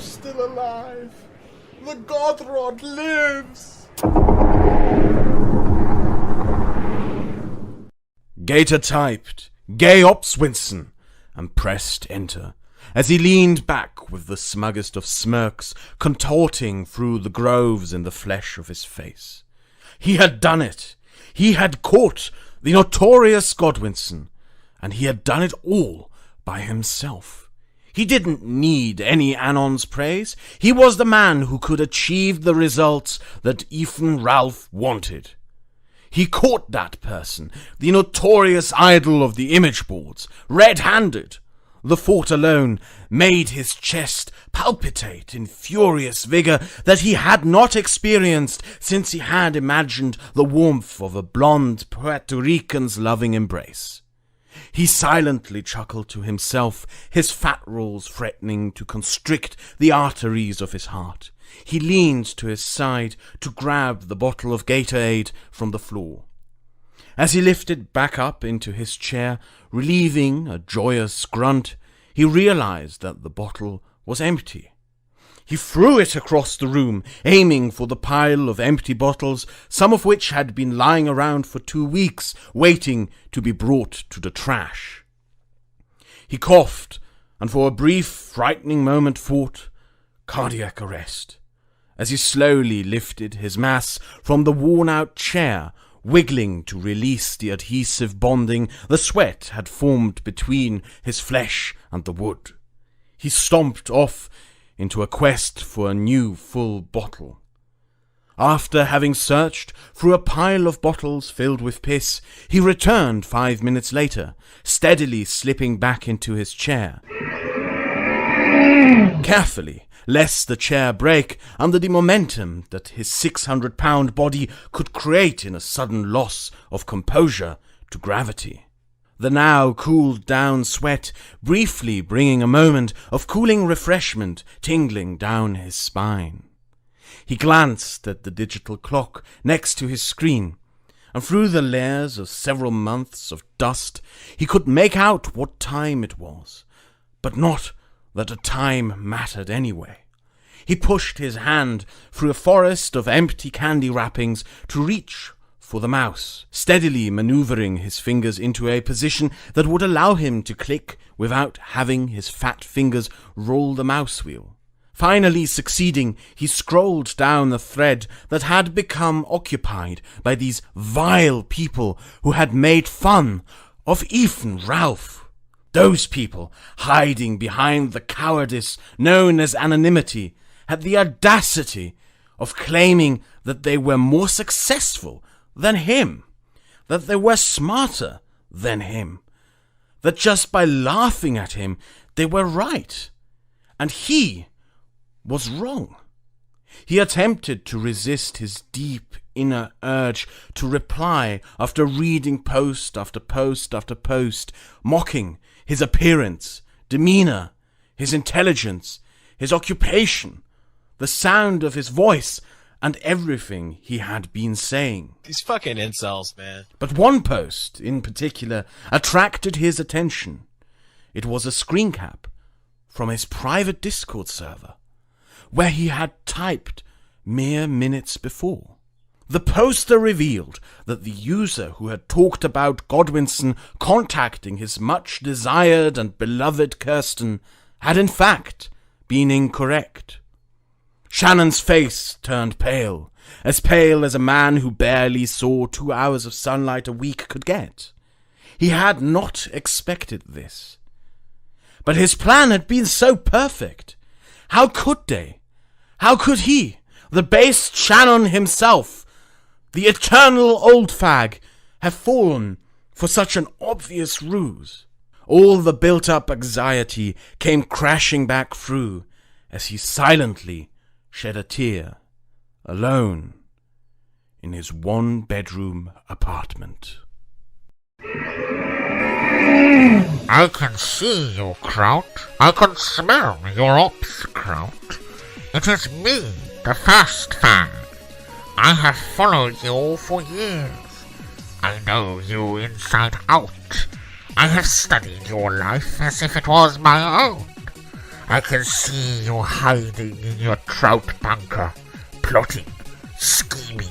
still alive. The God Rod lives. Gator typed, "Gay Ops Winston," and pressed enter, as he leaned back with the smuggest of smirks contorting through the grooves in the flesh of his face. He had done it. He had caught the notorious Godwinson, and he had done it all by himself. He didn't need any Anon's praise. He was the man who could achieve the results that Ethan Ralph wanted. He caught that person, the notorious idol of the image boards, red-handed. The thought alone made his chest palpitate in furious vigor that he had not experienced since he had imagined the warmth of a blonde Puerto Rican's loving embrace. He silently chuckled to himself, his fat rolls threatening to constrict the arteries of his heart. He leaned to his side to grab the bottle of Gatorade from the floor. As he lifted back up into his chair, relieving a joyous grunt, he realized that the bottle was empty. He threw it across the room, aiming for the pile of empty bottles, some of which had been lying around for 2 weeks, waiting to be brought to the trash. He coughed, and for a brief, frightening moment thought, cardiac arrest, as he slowly lifted his mass from the worn-out chair, wiggling to release the adhesive bonding the sweat had formed between his flesh and the wood. He stomped off into a quest for a new full bottle. After having searched through a pile of bottles filled with piss, he returned 5 minutes later, steadily slipping back into his chair. Carefully, lest the chair break under the momentum that his 600-pound body could create in a sudden loss of composure to gravity. The now cooled down sweat briefly bringing a moment of cooling refreshment tingling down his spine. He glanced at the digital clock next to his screen, and through the layers of several months of dust he could make out what time it was, but not that the time mattered anyway. He pushed his hand through a forest of empty candy wrappings to reach for the mouse, steadily maneuvering his fingers into a position that would allow him to click without having his fat fingers roll the mouse wheel. Finally succeeding, he scrolled down the thread that had become occupied by these vile people who had made fun of Ethan Ralph. Those people, hiding behind the cowardice known as anonymity, had the audacity of claiming that they were more successful than him, that they were smarter than him, that just by laughing at him they were right, and he was wrong. He attempted to resist his deep inner urge to reply after reading post after post after post, mocking his appearance, demeanor, his intelligence, his occupation, the sound of his voice, and everything he had been saying. These fucking incels, man. But one post, in particular, attracted his attention. It was a screen cap from his private Discord server, where he had typed mere minutes before. The poster revealed that the user who had talked about Godwinson contacting his much-desired and beloved Kirsten had in fact been incorrect. Shannon's face turned pale as a man who barely saw 2 hours of sunlight a week could get. He had not expected this. But his plan had been so perfect. How could they? How could he, the base Shannon himself, the eternal old fag, have fallen for such an obvious ruse? All the built-up anxiety came crashing back through as he silently shed a tear, alone, in his one-bedroom apartment. I can see your Kraut. I can smell your ops, Kraut. It is me, the first fan. I have followed you for years. I know you inside out. I have studied your life as if it was my own. I can see you hiding in your trout bunker, plotting, scheming,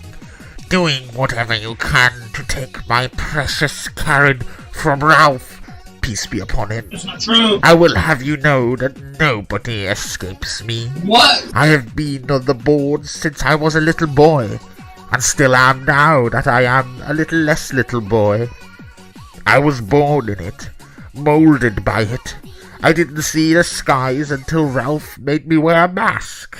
doing whatever you can to take my precious carrot from Ralph. Peace be upon him. It's not true. I will have you know that nobody escapes me. What? I have been on the boards since I was a little boy, and still am now that I am a little less little boy. I was born in it, molded by it. I didn't see the skies until Ralph made me wear a mask.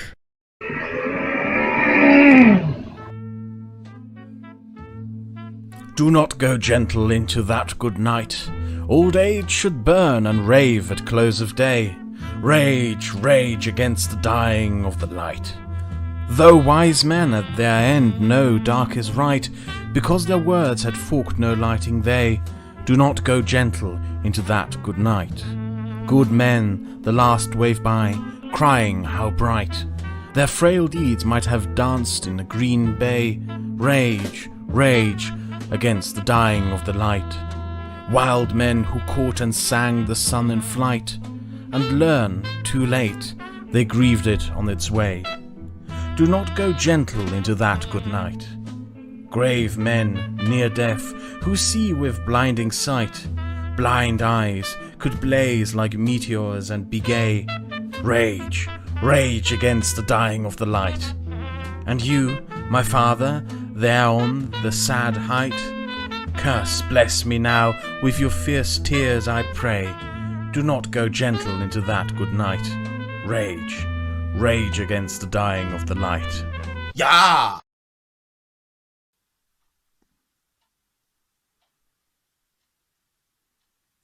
Do not go gentle into that good night. Old age should burn and rave at close of day. Rage, rage against the dying of the light. Though wise men at their end know dark is right, because their words had forked no lighting they, do not go gentle into that good night. Good men, the last wave by, crying how bright. Their frail deeds might have danced in a green bay. Rage, rage against the dying of the light. Wild men who caught and sang the sun in flight, and learn, too late, they grieved it on its way. Do not go gentle into that good night. Grave men, near death, who see with blinding sight, blind eyes could blaze like meteors and be gay. Rage, rage against the dying of the light. And you, my father, there on the sad height, curse, bless me now, with your fierce tears I pray. Do not go gentle into that good night. Rage, rage against the dying of the light. Yeah!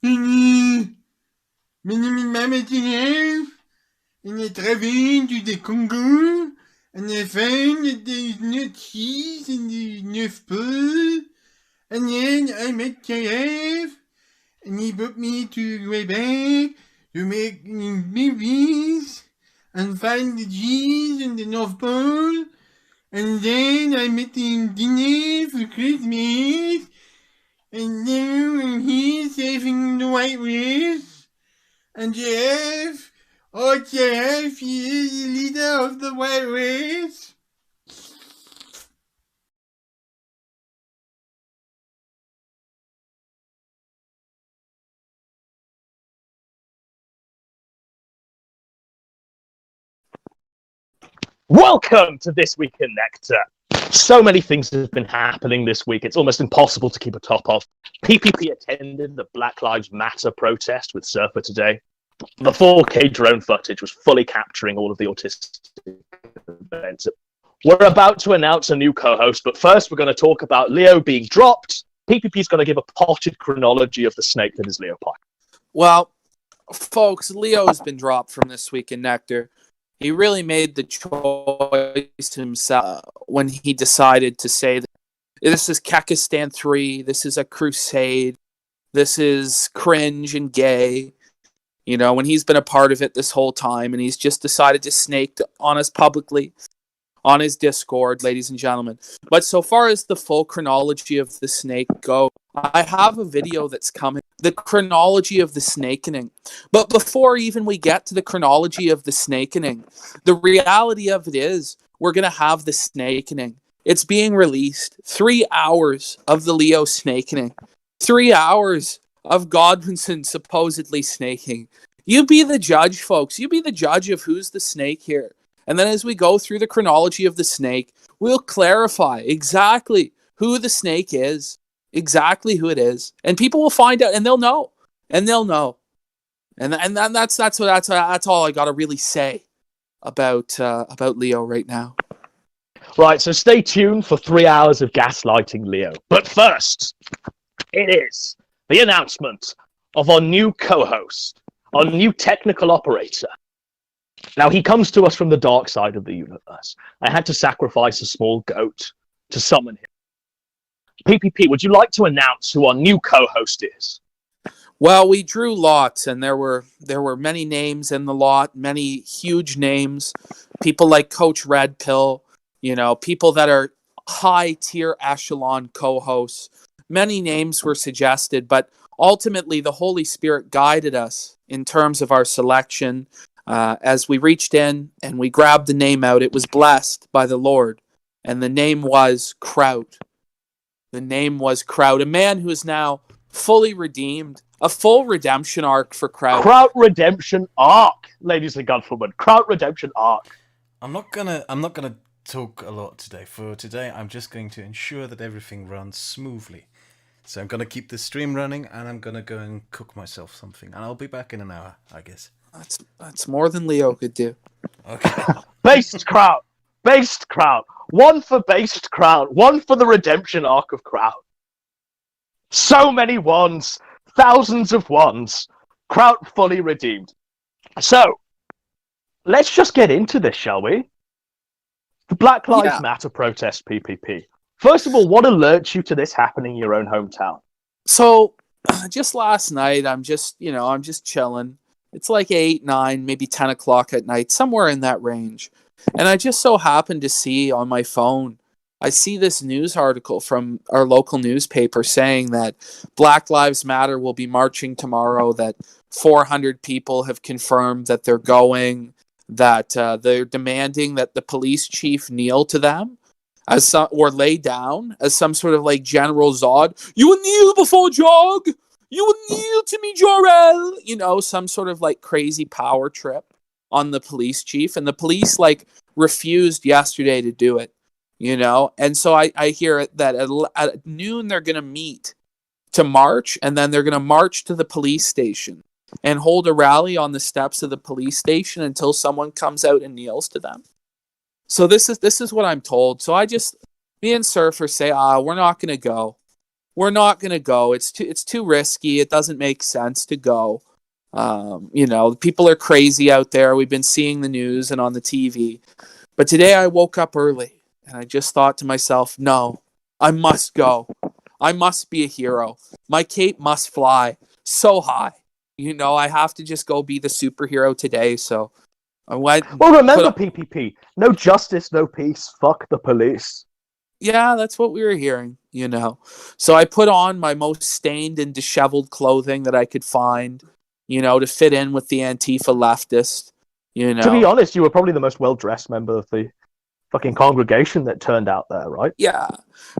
Fini! Mini mama élève, on est travaillé du Congo, on est fan des notices and the neuf peu, and then I met KF, and he brought me to Quebec to make movies and find the G's in the North Pole, and then I met him dinner for Christmas, and now I'm here saving the white race, and Jeff, oh Jeff, he is the leader of the white race. Welcome to This Week in Nectar. So many things have been happening this week, it's almost impossible to keep a top of. PPP attended the Black Lives Matter protest with Surfer today. The 4K drone footage was fully capturing all of the autistic events. We're about to announce a new co-host, but first we're going to talk about Leo being dropped. PPP's going to give a potted chronology of the snake that is Leo Park. Well, folks, Leo has been dropped from This Week in Nectar. He really made the choice himself when he decided to say that this is Kekistan 3, this is a crusade, this is cringe and gay. You know, when he's been a part of it this whole time, and he's just decided to snake on us publicly on his Discord, ladies and gentlemen. But so far as the full chronology of the snake go, I have a video that's coming. The chronology of the snakening. But before even we get to the chronology of the snakening, the reality of it is we're going to have the snakening. It's being released. 3 hours of the Leo snakening. 3 hours of Godwinson supposedly snaking. You be the judge, folks. You be the judge of who's the snake here. And then as we go through the chronology of the snake, we'll clarify exactly who the snake is, exactly who it is, and people will find out, and they'll know, and they'll know, and that's all I gotta really say about Leo right now. Right, so stay tuned for 3 hours of gaslighting Leo. But first, it is the announcement of our new co-host, our new technical operator. Now, he comes to us from the dark side of the universe. I had to sacrifice a small goat to summon him. PPP, would you like to announce who our new co-host is? Well, we drew lots, and there were many names in the lot, many huge names, people like Coach Red Pill, you know, people that are high-tier echelon co-hosts. Many names were suggested, but ultimately the Holy Spirit guided us in terms of our selection. As we reached in and we grabbed the name out, it was blessed by the Lord, and the name was Kraut. The name was Kraut, a man who is now fully redeemed, a full redemption arc for Kraut. Kraut redemption arc, ladies and gentlemen. Kraut redemption arc. I'm not gonna talk a lot today. For today, I'm just going to ensure that everything runs smoothly. So I'm gonna keep the stream running, and I'm gonna go and cook myself something, and I'll be back in an hour, I guess. That's more than Leo could do. Okay. Based Kraut. Based Kraut. One for based Kraut. One for the redemption arc of Kraut. So many ones. Thousands of ones. Kraut fully redeemed. So, let's just get into this, shall we? The Black Lives Matter protest, PPP. First of all, what alerts you to this happening in your own hometown? So, just last night, I'm just chilling. It's like 8, 9, maybe 10 o'clock at night, somewhere in that range. And I just so happened to see on my phone, I see this news article from our local newspaper saying that Black Lives Matter will be marching tomorrow, that 400 people have confirmed that they're going, that they're demanding that the police chief kneel to them or lay down as some sort of like General Zod. You will kneel before Jog! You will kneel to me, Jor-El! You know, some sort of like crazy power trip on the police chief. And the police like refused yesterday to do it, you know? And so I hear that at noon they're going to meet to march, and then they're going to march to the police station and hold a rally on the steps of the police station until someone comes out and kneels to them. So this is what I'm told. So me and Surfer say, we're not going to go. We're not going to go. It's too risky. It doesn't make sense to go. You know, people are crazy out there. We've been seeing the news and on the TV. But today I woke up early and I just thought to myself, no, I must go. I must be a hero. My cape must fly so high. You know, I have to just go be the superhero today. So I went. Well, remember, PPP, no justice, no peace. Fuck the police. Yeah, that's what we were hearing, you know. So I put on my most stained and disheveled clothing that I could find, you know, to fit in with the Antifa leftist, you know. To be honest, you were probably the most well-dressed member of the fucking congregation that turned out there, right? Yeah.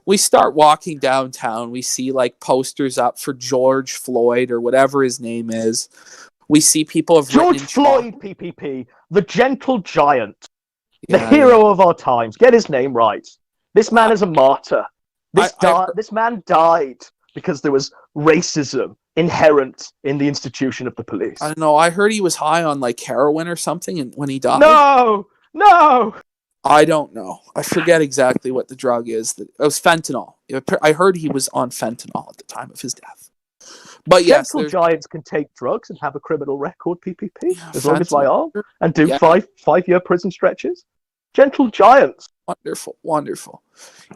We start walking downtown. We see, like, posters up for George Floyd or whatever his name is. We see people have George Floyd, PPP, the gentle giant, the hero of our times. Get his name right. This man is a martyr. This man died because there was racism inherent in the institution of the police. I don't know. I heard he was high on like heroin or something when he died. No! I don't know. I forget exactly what the drug is. It was fentanyl. I heard he was on fentanyl at the time of his death. But yes, gentle giants can take drugs and have a criminal record, PPP, as long as they are, and do 5-year prison stretches. Gentle giants. Wonderful.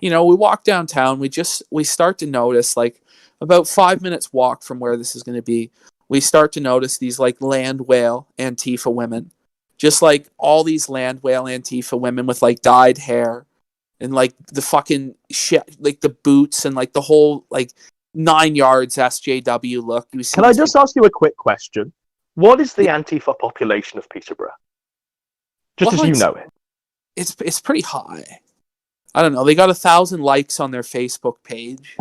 You know, we walk downtown. We start to notice, like, about 5 minutes walk from where this is going to be, we start to notice these, like, land whale Antifa women. Just, like, all these land whale Antifa women with, like, dyed hair and, like, the fucking shit, like, the boots and, like, the whole, like, 9 yards SJW look. Can I just ask you a quick question? What is the Antifa population of Peterborough? Just as you know it. It's pretty high. I don't know. They got 1,000 likes on their Facebook page.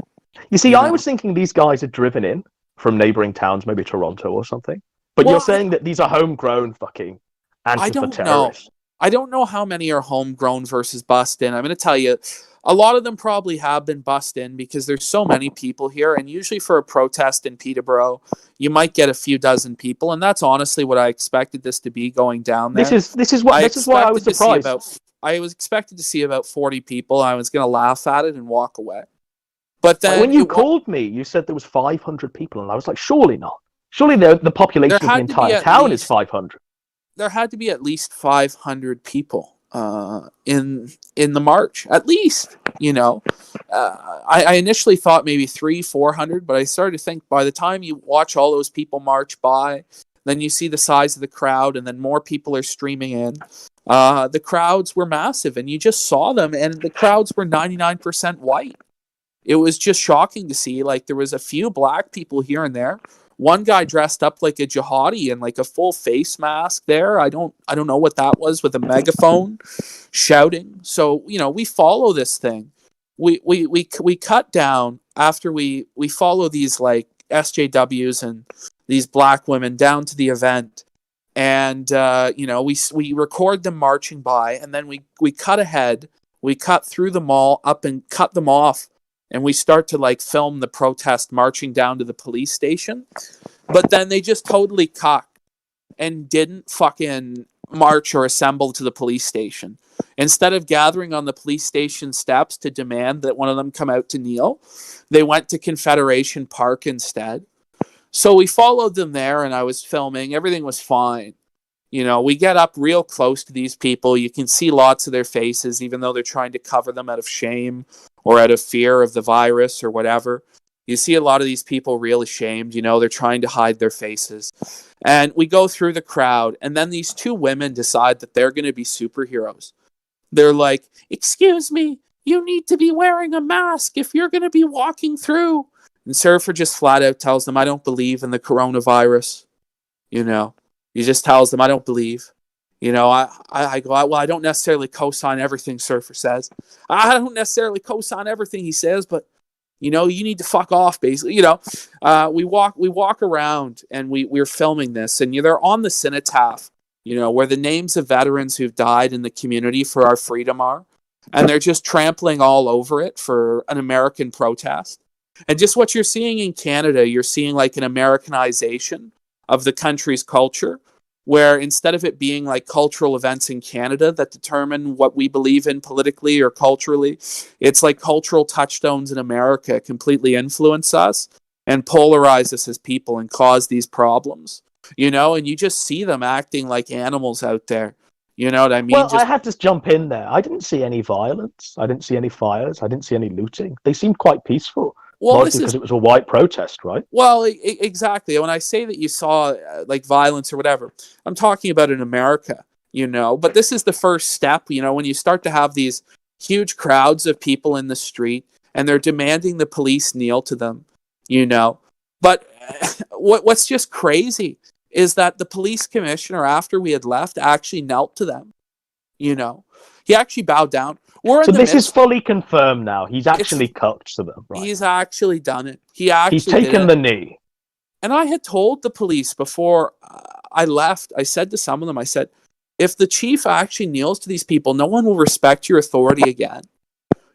You see, I was thinking these guys are driven in from neighbouring towns, maybe Toronto or something. But you're saying that these are homegrown fucking Antifa terrorists. I don't know how many are homegrown versus bust in. I'm going to tell you, a lot of them probably have been bust in because there's so many people here. And usually for a protest in Peterborough, you might get a few dozen people. And that's honestly what I expected this to be going down there. This is why I was surprised. I was expected to see about 40 people. I was going to laugh at it and walk away. But then when you called me, you said there was 500 people. And I was like, surely not. Surely the population of the entire town is 500. There had to be at least 500 people in the march, at least, you know. I initially thought maybe 300-400, but I started to think by the time you watch all those people march by, then you see the size of the crowd, and then more people are streaming in. The crowds were massive, and you just saw them, and the crowds were 99% white. It was just shocking to see. Like, there was a few black people here and there. one guy dressed up like a jihadi in like a full face mask there. I don't know what that was, with a megaphone shouting. So, we follow this thing. We cut down after we follow these like SJWs and these black women down to the event. And, we record them marching by, and then we cut ahead. We cut through the mall up and cut them off. And we start to like film the protest marching down to the police station. But then they just totally cocked and didn't fucking march or assemble to the police station. Instead of gathering on the police station steps to demand that one of them come out to kneel, they went to Confederation Park instead. So we followed them there, and I was filming. Everything was fine. We get up real close to these people. You can see lots of their faces, even though they're trying to cover them out of shame or out of fear of the virus or whatever. You see a lot of these people real ashamed. They're trying to hide their faces. And we go through the crowd, and then these two women decide that they're going to be superheroes. They're like, "Excuse me, you need to be wearing a mask if you're going to be walking through." And Surfer just flat out tells them, "I don't believe in the coronavirus." He just tells them, "I don't believe." I go, "Well, I don't necessarily co-sign everything Surfer says. I don't necessarily co-sign everything he says, but, you need to fuck off," basically. We walk around, and we're filming this, and they're on the cenotaph, where the names of veterans who've died in the community for our freedom are. And they're just trampling all over it for an American protest. And just what you're seeing in Canada, you're seeing like an Americanization of the country's culture, where instead of it being like cultural events in Canada that determine what we believe in politically or culturally, it's like cultural touchstones in America completely influence us and polarize us as people and cause these problems, and you just see them acting like animals out there. You know what I mean? Well, I had to jump in there. I didn't see any violence. I didn't see any fires. I didn't see any looting. They seemed quite peaceful. Well, mostly because it was a white protest, right? Well, exactly. When I say that you saw like violence or whatever, I'm talking about in America, But this is the first step, when you start to have these huge crowds of people in the street and they're demanding the police kneel to them, But what's just crazy is that the police commissioner, after we had left, actually knelt to them. He actually bowed down. So this is fully confirmed now. He's actually cucked to them, right? He's actually done it. He's taken the knee. And I had told the police before I left, I said to some of them, I said, if the chief actually kneels to these people, no one will respect your authority again.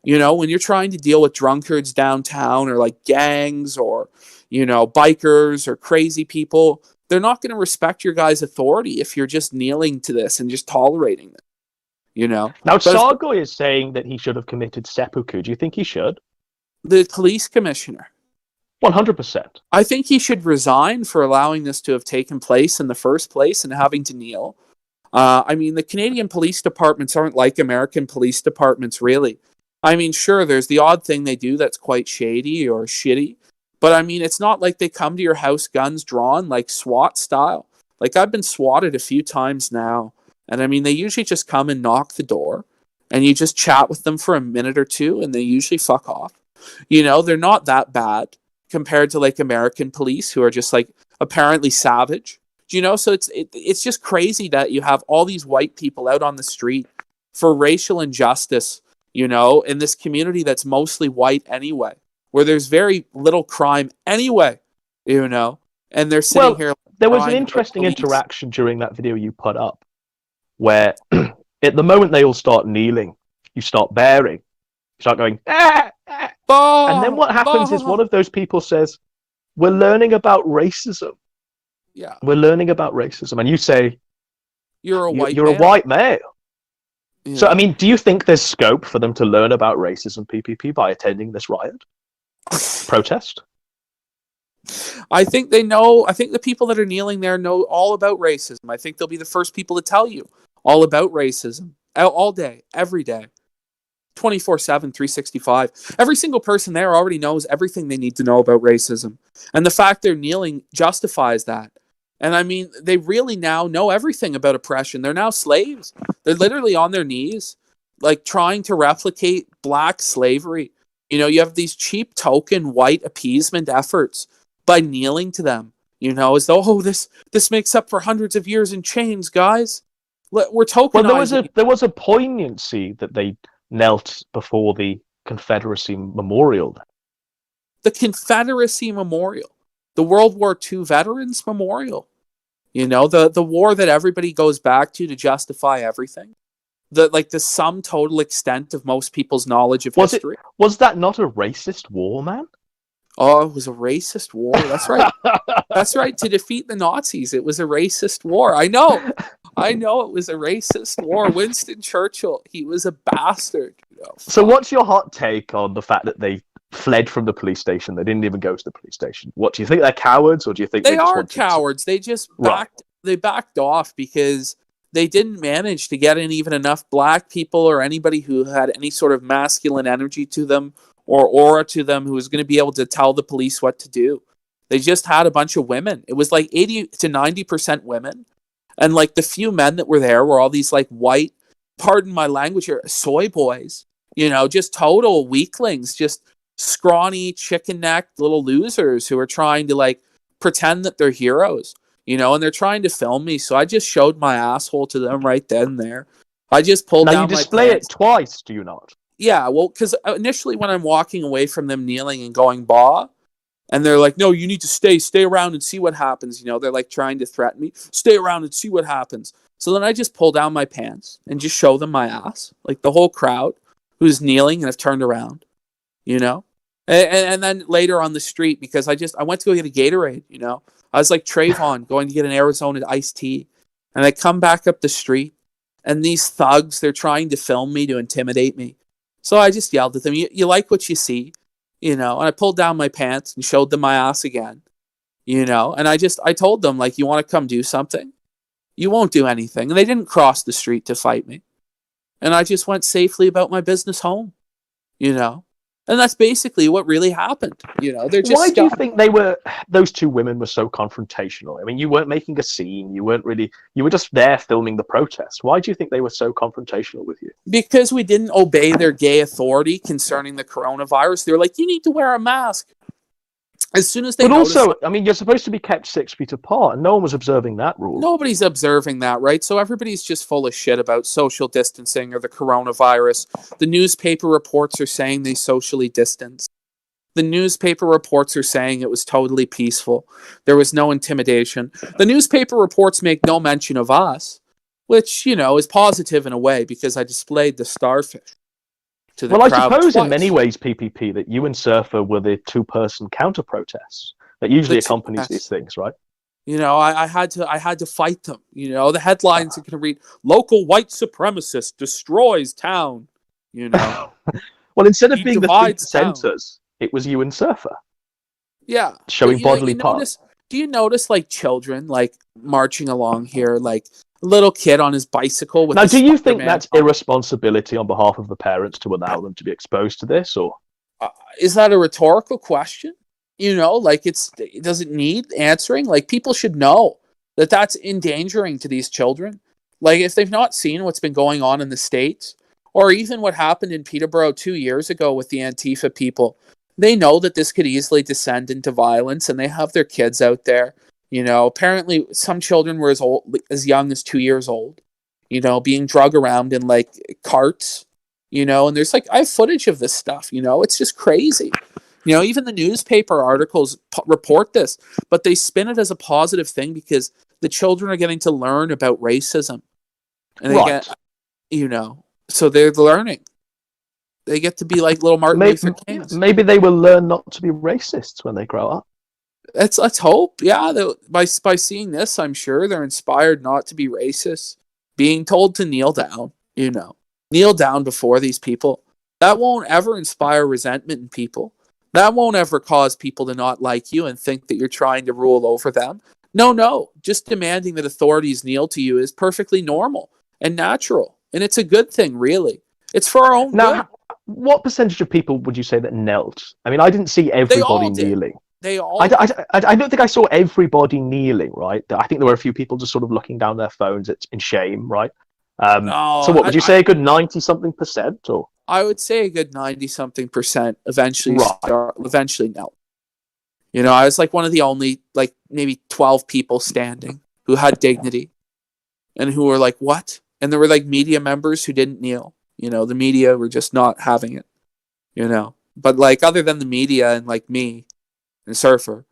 When you're trying to deal with drunkards downtown or like gangs or, bikers or crazy people, they're not going to respect your guys' authority if you're just kneeling to this and just tolerating it. Now, Sargoy is saying that he should have committed seppuku. Do you think he should? The police commissioner. 100%. I think he should resign for allowing this to have taken place in the first place and having to kneel. The Canadian police departments aren't like American police departments, really. Sure, there's the odd thing they do that's quite shady or shitty. But, it's not like they come to your house guns drawn, like SWAT style. Like, I've been swatted a few times now. And they usually just come and knock the door and you just chat with them for a minute or two and they usually fuck off. They're not that bad compared to like American police who are just like apparently savage. So it's just crazy that you have all these white people out on the street for racial injustice, in this community that's mostly white anyway, where there's very little crime anyway, and they're sitting here. There was an interesting interaction during that video you put up, where at the moment they all start kneeling, you start bearing, you start going, ah, ah. And then what happens is one of those people says, "We're learning about racism." Yeah. We're learning about racism. And you say, You're a a white male. Yeah. So, do you think there's scope for them to learn about racism, PPP, by attending this riot? Protest? I think they know. I think the people that are kneeling there know all about racism. I think they'll be the first people to tell you all about racism all day, every day, 24/7, 365. Every single person there already knows everything they need to know about racism. And the fact they're kneeling justifies that. And they really now know everything about oppression. They're now slaves. They're literally on their knees, like trying to replicate black slavery. You have these cheap token white appeasement efforts by kneeling to them, As though, this makes up for hundreds of years in chains, guys. We're tokenizing. Well, there was a poignancy that they knelt before the Confederacy Memorial. The Confederacy Memorial, the World War II Veterans Memorial. The war that everybody goes back to justify everything. The sum total extent of most people's knowledge of history. Was that not a racist war, man? Oh, it was a racist war. That's right. That's right. To defeat the Nazis, it was a racist war. I know it was a racist war. Winston Churchill, he was a bastard. So what's your hot take on the fact that they fled from the police station? They didn't even go to the police station. What, do you think they're cowards, or do you think they are cowards? They just backed off because they didn't manage to get in even enough black people or anybody who had any sort of masculine energy to them or aura to them who was going to be able to tell the police what to do. They just had a bunch of women. It was like 80 to 90% women. And like the few men that were there were all these like white, pardon my language here, soy boys, just total weaklings, just scrawny, chicken-necked little losers who are trying to like pretend that they're heroes, and they're trying to film me. So I just showed my asshole to them right then and there. I just pulled down my pants. Now you display it twice, do you not? Yeah, well, because initially when I'm walking away from them kneeling and going, bah, and they're like, no, you need to stay around and see what happens. They're like trying to threaten me. Stay around and see what happens. So then I just pull down my pants and just show them my ass. Like the whole crowd who's kneeling and have turned around, And then later on the street, because I went to go get a Gatorade, I was like Trayvon going to get an Arizona iced tea. And I come back up the street and these thugs, they're trying to film me to intimidate me. So I just yelled at them, you like what you see, and I pulled down my pants and showed them my ass again, and I told them, like, you want to come do something? You won't do anything. And they didn't cross the street to fight me. And I just went safely about my business home, And that's basically what really happened. They're just. Why do you think those two women were so confrontational? I mean, you weren't making a scene. You were just there filming the protest. Why do you think they were so confrontational with you? Because we didn't obey their gay authority concerning the coronavirus. They were like, you need to wear a mask. As soon as they you're supposed to be kept 6 feet apart, and no one was observing that rule. Nobody's observing that, right? So everybody's just full of shit about social distancing or the coronavirus. The newspaper reports are saying they socially distanced. The newspaper reports are saying it was totally peaceful. There was no intimidation. The newspaper reports make no mention of us, which, is positive in a way because I displayed the starfish. Well, I suppose in many ways, PPP, that you and Surfer were the two-person counter-protests that usually accompanies these things, right? I had to fight them. The headlines are going to read, "Local white supremacist destroys town." Well, instead of being the three centers, it was you and Surfer. Yeah, showing bodily parts. Do you notice like children like marching along here, like a little kid on his bicycle with? Now, do you think that's irresponsibility on behalf of the parents to allow them to be exposed to this, or is that a rhetorical question? Does it need answering? Like, people should know that that's endangering to these children. Like, if they've not seen what's been going on in the States, or even what happened in Peterborough 2 years ago with the Antifa people, they know that this could easily descend into violence, and they have their kids out there. Apparently some children were as young as 2 years old, being drug around in like carts, and there's like, I have footage of this stuff, it's just crazy. Even the newspaper articles report this, but they spin it as a positive thing because the children are getting to learn about racism. And they get, so they're learning. They get to be like little Martin Luther Kings. Maybe they will learn not to be racists when they grow up. Let's hope. Yeah, by seeing this, I'm sure they're inspired not to be racist. Being told to kneel down, kneel down before these people. That won't ever inspire resentment in people. That won't ever cause people to not like you and think that you're trying to rule over them. No. Just demanding that authorities kneel to you is perfectly normal and natural. And it's a good thing, really. It's for our own good. What percentage of people would you say that knelt? I mean, I didn't see everybody kneeling. They all. I don't think I saw everybody kneeling, right? I think there were a few people just sort of looking down their phones in shame, right? So what would you say, a good 90-something%? Or I would say a good 90-something% eventually knelt. I was like one of the only, like maybe 12 people standing who had dignity and who were like, what? And there were like media members who didn't kneel. The media were just not having it, But like other than the media and like me and Surfer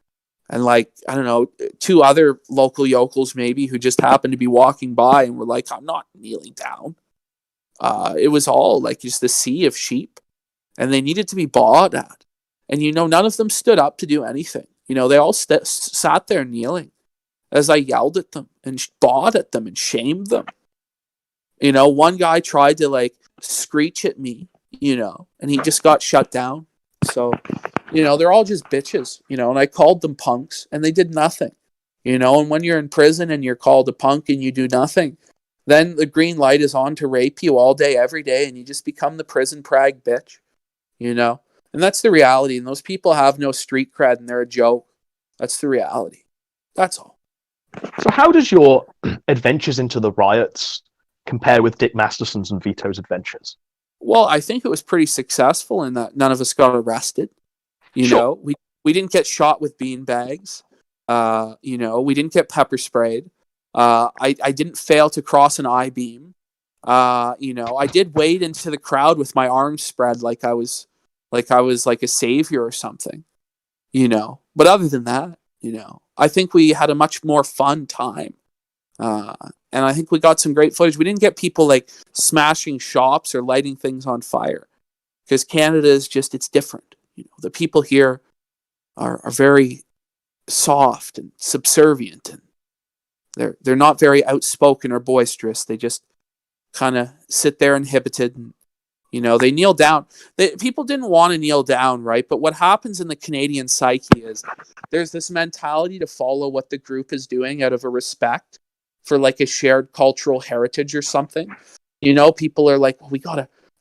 and like, I don't know, 2 other local yokels maybe who just happened to be walking by and were like, I'm not kneeling down. It was all like just a sea of sheep and they needed to be bawed at. And, none of them stood up to do anything. They all sat there kneeling as I yelled at them and bawed at them and shamed them. One guy tried to like screech at me, and he just got shut down. So, they're all just bitches, and I called them punks and they did nothing, and when you're in prison and you're called a punk and you do nothing, then the green light is on to rape you all day, every day, and you just become the prison prag bitch, and that's the reality. And those people have no street cred and they're a joke. That's the reality. That's all. So how does your adventures into the riots compare with Dick Masterson's and Vito's adventures? Well, I think it was pretty successful in that none of us got arrested. Sure. We didn't get shot with bean bags. We didn't get pepper sprayed. I didn't fail to cross an I-beam. I did wade into the crowd with my arms spread like I was like a savior or something. But other than that, I think we had a much more fun time. And I think we got some great footage. We didn't get people like smashing shops or lighting things on fire because Canada is just, it's different. The people here are very soft and subservient and they're not very outspoken or boisterous. They just kind of sit there inhibited and, they kneel down. People didn't want to kneel down, right? But what happens in the Canadian psyche is there's this mentality to follow what the group is doing out of a respect for like a shared cultural heritage or something. People are like, well,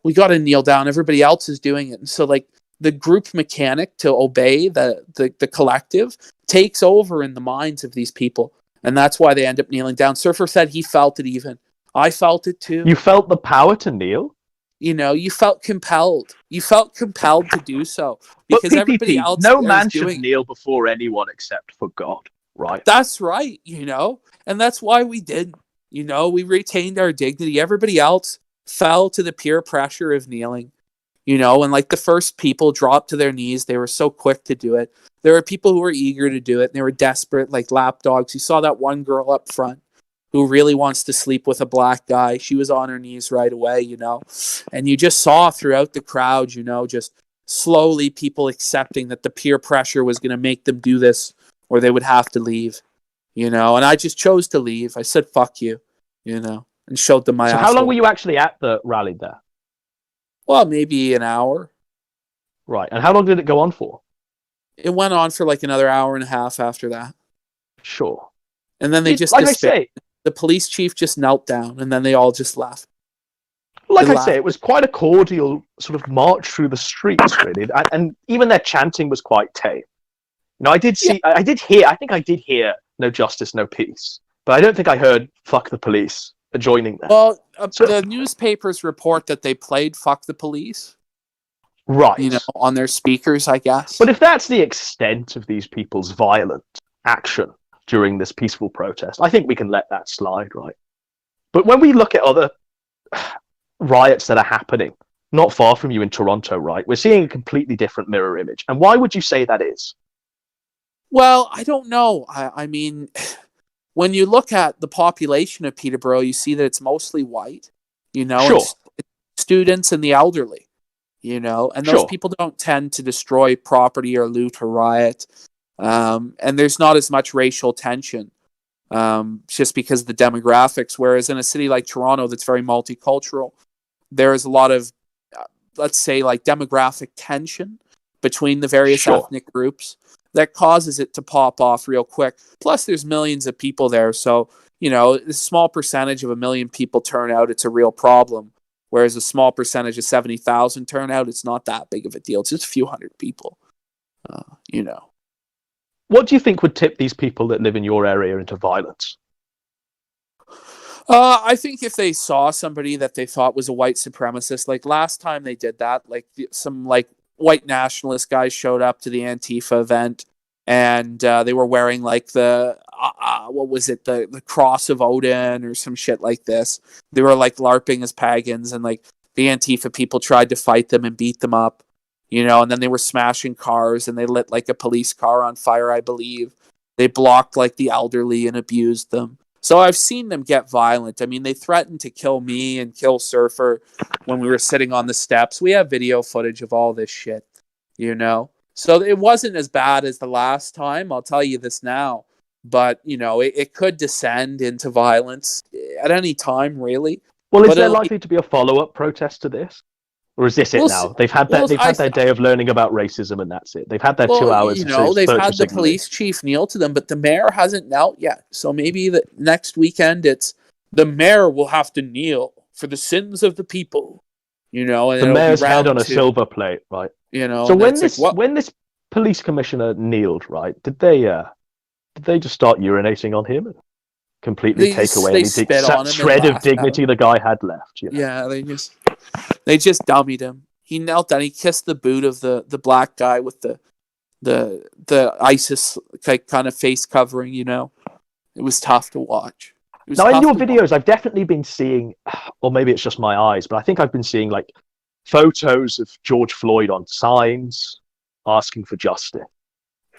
we gotta kneel down. Everybody else is doing it. And so like the group mechanic to obey the collective takes over in the minds of these people. And that's why they end up kneeling down. Surfer said he felt it even. I felt it too. You felt the power to kneel? You felt compelled. You felt compelled to do so because but PPP, everybody else no man is doing should kneel before anyone except for God, right? That's right, and that's why we didn't. We retained our dignity. Everybody else fell to the peer pressure of kneeling, and like the first people dropped to their knees. They were so quick to do it. There were people who were eager to do it, and they were desperate, like lapdogs. You saw that one girl up front who really wants to sleep with a black guy. She was on her knees right away, and you just saw throughout the crowd, just slowly people accepting that the peer pressure was going to make them do this or they would have to leave, and I just chose to leave. I said, fuck you, and showed them my So asshole. how long were you actually at the rally there? Well, maybe an hour. Right. And how long did it go on for? It went on for like another hour and a half after that. Sure. And then they just like I say, the police chief just knelt down and then they all just left. like I say, it was quite a cordial sort of march through the streets, really. And even their chanting was quite tame. I did hear no justice, no peace. But I don't think I heard fuck the police joining that. Well, the newspapers report that they played fuck the police. Right. On their speakers, I guess. But if that's the extent of these people's violent action during this peaceful protest, I think we can let that slide, right? But when we look at other riots that are happening not far from you in Toronto, right, we're seeing a completely different mirror image. And why would you say that is? Well, I don't know. I mean, when you look at the population of Peterborough, you see that it's mostly white, Sure. and students and the elderly, and those people don't tend to destroy property or loot or riot. And there's not as much racial tension just because of the demographics. Whereas in a city like Toronto that's very multicultural, there is a lot of, let's say, like demographic tension between the various ethnic groups that causes it to pop off real quick. Plus, there's millions of people there. So, a small percentage of 1 million people turn out, it's a real problem. Whereas a small percentage of 70,000 turn out, it's not that big of a deal. It's just a few hundred people, What do you think would tip these people that live in your area into violence? I think if they saw somebody that they thought was a white supremacist, like last time they did that, like some like white nationalist guys showed up to the Antifa event, and they were wearing like the what was it, the cross of Odin or some shit like this. They were like LARPing as pagans, and like the Antifa people tried to fight them and beat them up, you know, and then they were smashing cars, and they lit like a police car on fire, I believe. They blocked like the elderly and abused them. So I've seen them get violent. I mean, they threatened to kill me and kill Surfer when we were sitting on the steps. We have video footage of all this shit, you know? So it wasn't as bad as the last time, I'll tell you this now. But, you know, it could descend into violence at any time, really. Well, is But there it'll- likely to be a follow-up protest to this? Or is this it We'll now? see. They've had Well, their day of learning about racism, and that's it. They've had their Well, 2 hours. you of know, they've had the purchasing police chief kneel to them, but the mayor hasn't knelt yet. So maybe the next weekend, it's the mayor will have to kneel for the sins of the people. You know, and the it'll be mayor's head round on a two, silver plate, right? You know, So and when it's like, what? when this police commissioner kneeled, right? Did they just start urinating on him and completely take away they any spit on him and shred of laughed at dignity him. the guy had left? You know? Yeah, they just dummied him. He knelt down. He kissed the boot of the black guy with the ISIS kind of face covering. You know, it was tough to watch. It was Now, in tough your to watch. videos, I've definitely been seeing, or maybe it's just my eyes, but I think I've been seeing like photos of George Floyd on signs asking for justice.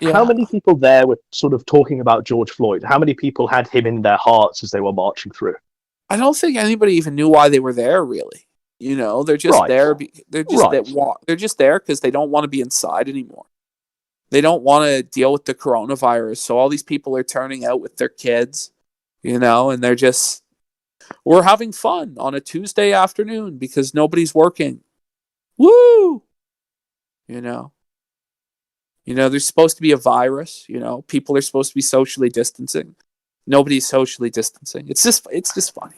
Yeah. How many people there were sort of talking about George Floyd? How many people had him in their hearts as they were marching through? I don't think anybody even knew why they were there. Really, you know, they're just Right. there. They're just Right. they're just there because they don't want to be inside anymore. They don't want to deal with the coronavirus. So all these people are turning out with their kids, you know, and we're having fun on a Tuesday afternoon because nobody's working. Woo! You know, there's supposed to be a virus. You know, people are supposed to be socially distancing. Nobody's socially distancing. It's just funny.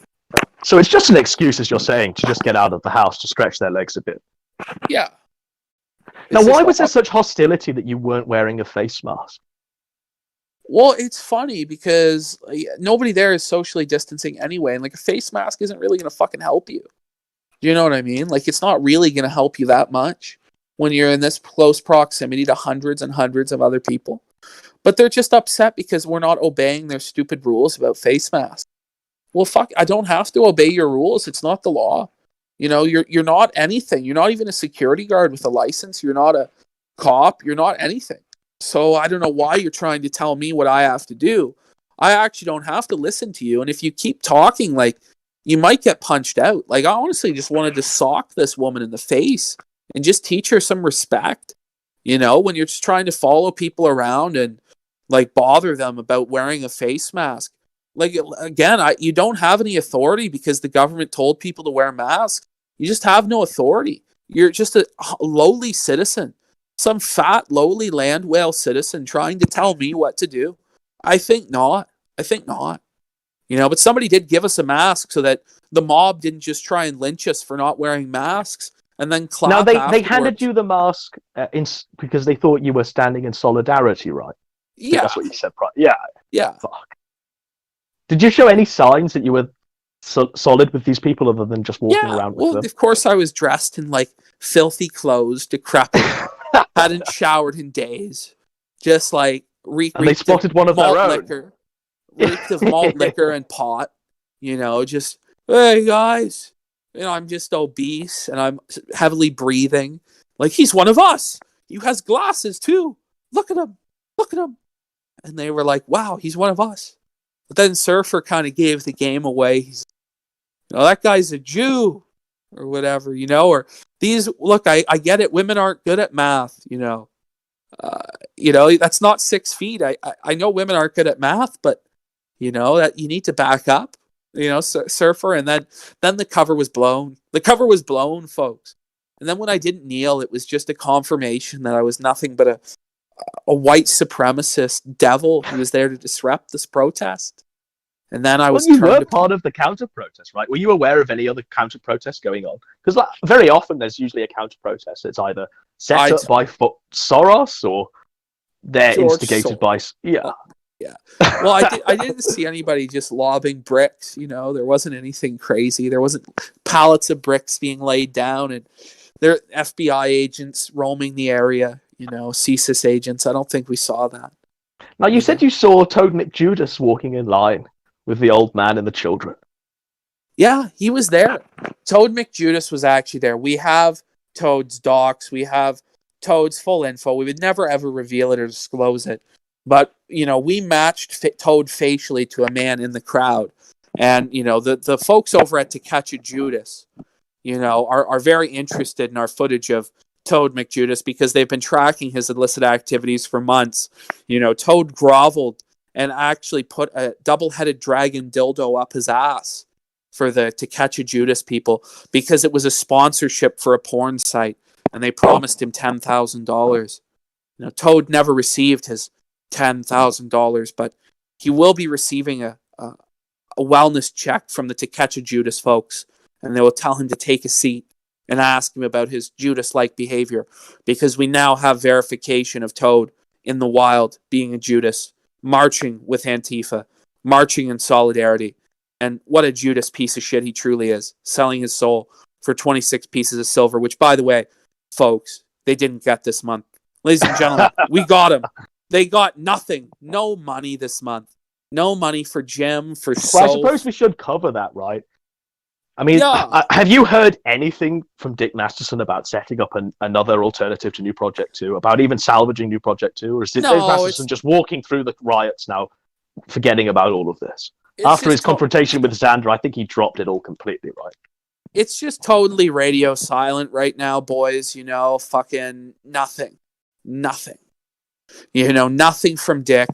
So it's just an excuse, as you're saying, to just get out of the house, to stretch their legs a bit. Yeah. Now, It's why just was there such hostility that you weren't wearing a face mask? Well, it's funny because nobody there is socially distancing anyway, and like a face mask isn't really going to fucking help you. Do you know what I mean? Like, it's not really going to help you that much when you're in this close proximity to hundreds and hundreds of other people. But they're just upset because we're not obeying their stupid rules about face masks. Well, fuck, I don't have to obey your rules. It's not the law. You know, you're not anything. You're not even a security guard with a license. You're not a cop. You're not anything. So I don't know why you're trying to tell me what I have to do. I actually don't have to listen to you. And if you keep talking, like, you might get punched out. Like, I honestly just wanted to sock this woman in the face and just teach her some respect. You know, when you're just trying to follow people around and like bother them about wearing a face mask. Like, again, you don't have any authority because the government told people to wear masks. You just have no authority. You're just a lowly citizen. Some fat, lowly land whale citizen trying to tell me what to do. I think not. You know, but somebody did give us a mask so that the mob didn't just try and lynch us for not wearing masks and then clap. Now, they afterwards. handed you the mask because they thought you were standing in solidarity, right? Yeah. That's what you said, right? Yeah. Yeah. Fuck. Did you show any signs that you were solid with these people other than just walking around with well, them? of course I was dressed in like filthy clothes, decrepit, hadn't showered in days, just like And they spotted one of their malt own. liquor, reeked of malt liquor and pot. You know, just, hey guys, you know, I'm just obese and I'm heavily breathing. Like, he's one of us. He has glasses too. Look at him. And they were like, wow, he's one of us. But then Surfer kind of gave the game away. He's, you know, that guy's a Jew or whatever, you know, or these, look, I get it. Women aren't good at math, you know. You know, that's not 6 feet. I know women aren't good at math, but, you know, that you need to back up, you know, Surfer. And then the cover was blown. The cover was blown, folks. And then when I didn't kneel, it was just a confirmation that I was nothing but a white supremacist devil who was there to disrupt this protest. And then I was you were part of the counter-protest, right? Were you aware of any other counter-protests going on? Because like, very often there's usually a counter-protest. It's either set up by Soros or they're George instigated by... Yeah. Yeah. Well, I didn't see anybody just lobbing bricks, you know. There wasn't anything crazy. There wasn't pallets of bricks being laid down and there FBI agents roaming the area, CSIS agents. I don't think we saw that. Now, you said you saw Toad McJudas walking in line with the old man and the children. Yeah, he was there. Toad McJudas was actually there. We have Toad's docs. We have Toad's full info. We would never, ever reveal it or disclose it. But, we matched Toad facially to a man in the crowd. And, the folks over at To Catch a Judas, are very interested in our footage of Toad McJudas because they've been tracking his illicit activities for months. Toad groveled and actually put a double-headed dragon dildo up his ass for the To Catch a Judas people because it was a sponsorship for a porn site and they promised him $10,000. Toad never received his $10,000, but he will be receiving a wellness check from the To Catch a Judas folks, and they will tell him to take a seat and ask him about his Judas-like behavior because we now have verification of Toad in the wild being a Judas, marching with Antifa, marching in solidarity. And what a Judas piece of shit he truly is, selling his soul for 26 pieces of silver, which, by the way, folks, they didn't get this month. Ladies and gentlemen, we got them. They got nothing. No money this month. No money for Jim, for soap. Well, I suppose we should cover that, right? I mean, Yeah. Have you heard anything from Dick Masterson about setting up another alternative to New Project 2, about even salvaging New Project 2? Or is Dick Masterson just walking through the riots now, forgetting about all of this? After his confrontation with Xander, I think he dropped it all completely, right? It's just totally radio silent right now, boys. Fucking nothing. Nothing. Nothing from Dick.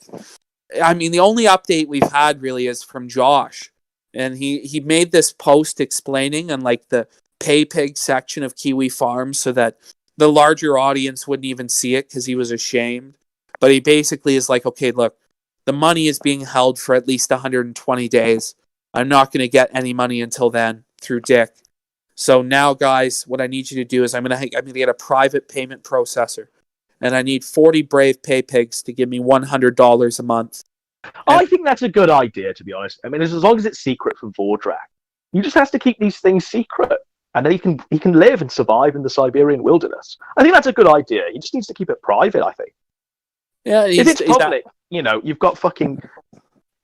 I mean, the only update we've had really is from Josh. And he made this post explaining on like the pay pig section of Kiwi Farms so that the larger audience wouldn't even see it because he was ashamed. But he basically is like, okay, look, the money is being held for at least 120 days. I'm not going to get any money until then through Dick. So now, guys, what I need you to do is I'm going to get a private payment processor. And I need 40 brave pay pigs to give me $100 a month. I think that's a good idea, to be honest. I mean, as long as it's secret from Vordrak. He just has to keep these things secret. And then he can live and survive in the Siberian wilderness. I think that's a good idea. He just needs to keep it private, I think. Yeah, if it's public, you've got fucking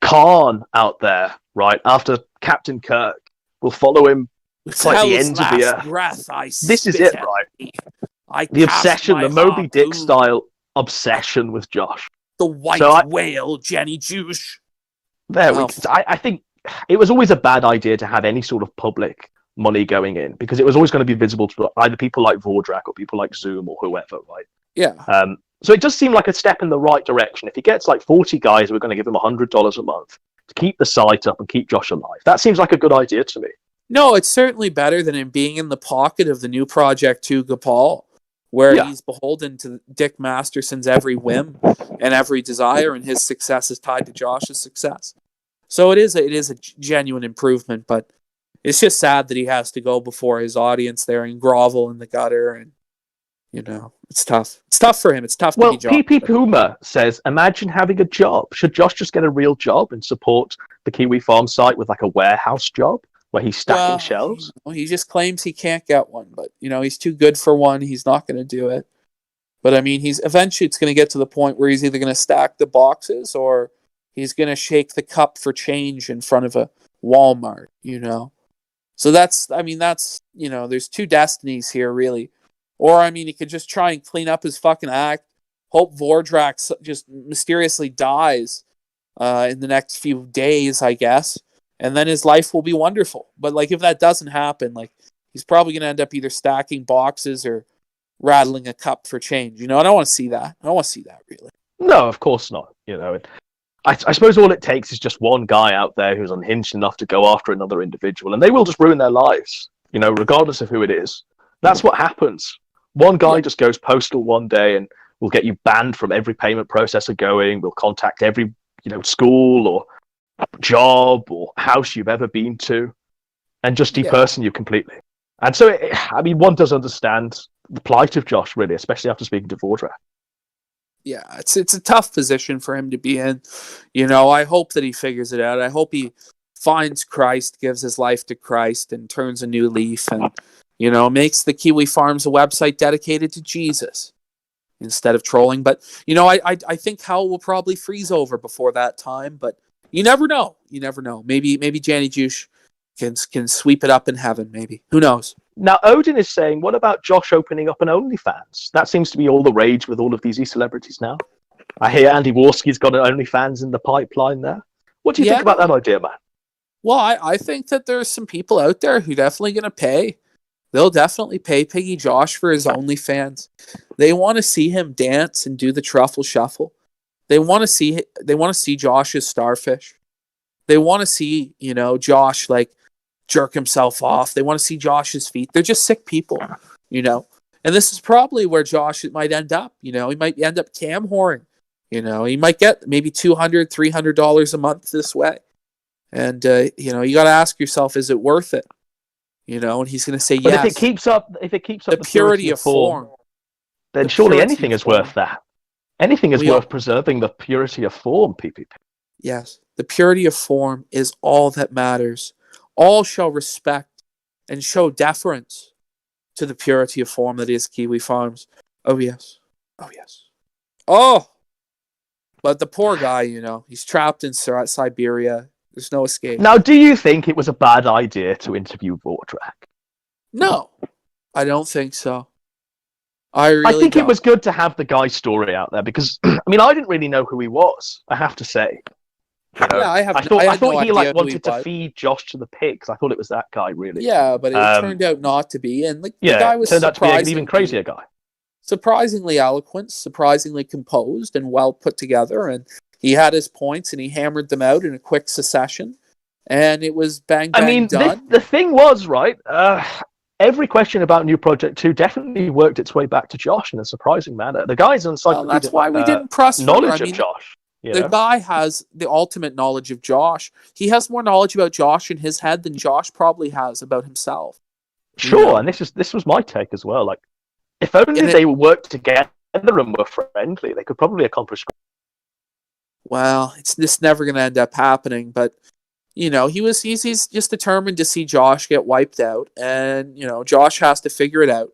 Khan out there, right? After Captain Kirk, we'll follow him to like the ends of the earth. Breath, this is it, right? The obsession, the Moby Dick style obsession with Josh. The white whale, Jenny Juice. I think it was always a bad idea to have any sort of public money going in because it was always going to be visible to either people like Vordrak or people like Zoom or whoever, right? Yeah. So it does seem like a step in the right direction. If he gets like 40 guys, we're going to give him $100 a month to keep the site up and keep Josh alive. That seems like a good idea to me. No, it's certainly better than him being in the pocket of the New Project 2 Gopal, where he's beholden to Dick Masterson's every whim and every desire, and his success is tied to Josh's success. So it is a genuine improvement, but it's just sad that he has to go before his audience there and grovel in the gutter, and it's tough. It's tough for him. It's tough to be Josh. PP Puma says, imagine having a job. Should Josh just get a real job and support the Kiwi Farm site with like a warehouse job where he's stacking shelves? He just claims he can't get one, but he's too good for one. He's not going to do it. But I mean, eventually it's going to get to the point where he's either going to stack the boxes or he's going to shake the cup for change in front of a Walmart, So that's there's two destinies here, really. Or, I mean, he could just try and clean up his fucking act, hope Vordrak just mysteriously dies in the next few days, I guess, and then his life will be wonderful. But, like, if that doesn't happen, like, he's probably going to end up either stacking boxes or rattling a cup for change. I don't want to see that. I don't want to see that, really. No, of course not. I suppose all it takes is just one guy out there who's unhinged enough to go after another individual, and they will just ruin their lives, regardless of who it is. That's what happens. One guy just goes postal one day and will get you banned from every payment processor going. We'll contact every, school or job or house you've ever been to and just deperson you completely. And so, one does understand the plight of Josh, really, especially after speaking to Vordrak. Yeah, it's a tough position for him to be in. I hope that he figures it out. I hope he finds Christ, gives his life to Christ, and turns a new leaf and, makes the Kiwi Farms a website dedicated to Jesus. instead of trolling. But I think hell will probably freeze over before that time. But you never know. You never know. Maybe Janny Juice can sweep it up in heaven. Maybe, who knows? Now, Odin is saying, what about Josh opening up an OnlyFans? That seems to be all the rage with all of these celebrities now. I hear Andy Warski's got an OnlyFans in the pipeline there. What do you think about that idea, man? Well, I think that there's some people out there who definitely going to pay. They'll definitely pay Piggy Josh for his OnlyFans. They want to see him dance and do the truffle shuffle. They want to see Josh's starfish. They want to see, Josh like jerk himself off. They want to see Josh's feet. They're just sick people, And this is probably where Josh might end up. He might end up cam whoring. He might get maybe $200, $300 a month this way. And, you got to ask yourself, is it worth it? And he's going to say yes. But if it keeps up the purity of form, then surely anything is worth that. Anything is worth preserving the purity of form, PPP. Yes. The purity of form is all that matters. All shall respect and show deference to the purity of form that is Kiwi Farms. Oh, yes. Oh, yes. Oh! But the poor guy, he's trapped in Siberia. There's no escape. Now, do you think it was a bad idea to interview Vordrak? No, I don't think so. I think it was good to have the guy's story out there because, I didn't really know who he was, I have to say. Yeah, I thought he wanted to feed Josh to the pigs. I thought it was that guy, really. Yeah, but it turned out not to be. And the guy was turned out to be an even crazier guy. Surprisingly eloquent, surprisingly composed, and well put together. And he had his points, and he hammered them out in a quick succession. And it was bang, bang, done. The thing was, right, every question about New Project 2 definitely worked its way back to Josh in a surprising manner. The guy's encyclopedia. That's why we didn't press knowledge of Josh. The guy has the ultimate knowledge of Josh. He has more knowledge about Josh in his head than Josh probably has about himself. Sure, and this was my take as well. Like, if only they worked together and were friendly, they could probably accomplish. Well, it's never going to end up happening. But he's just determined to see Josh get wiped out, and Josh has to figure it out.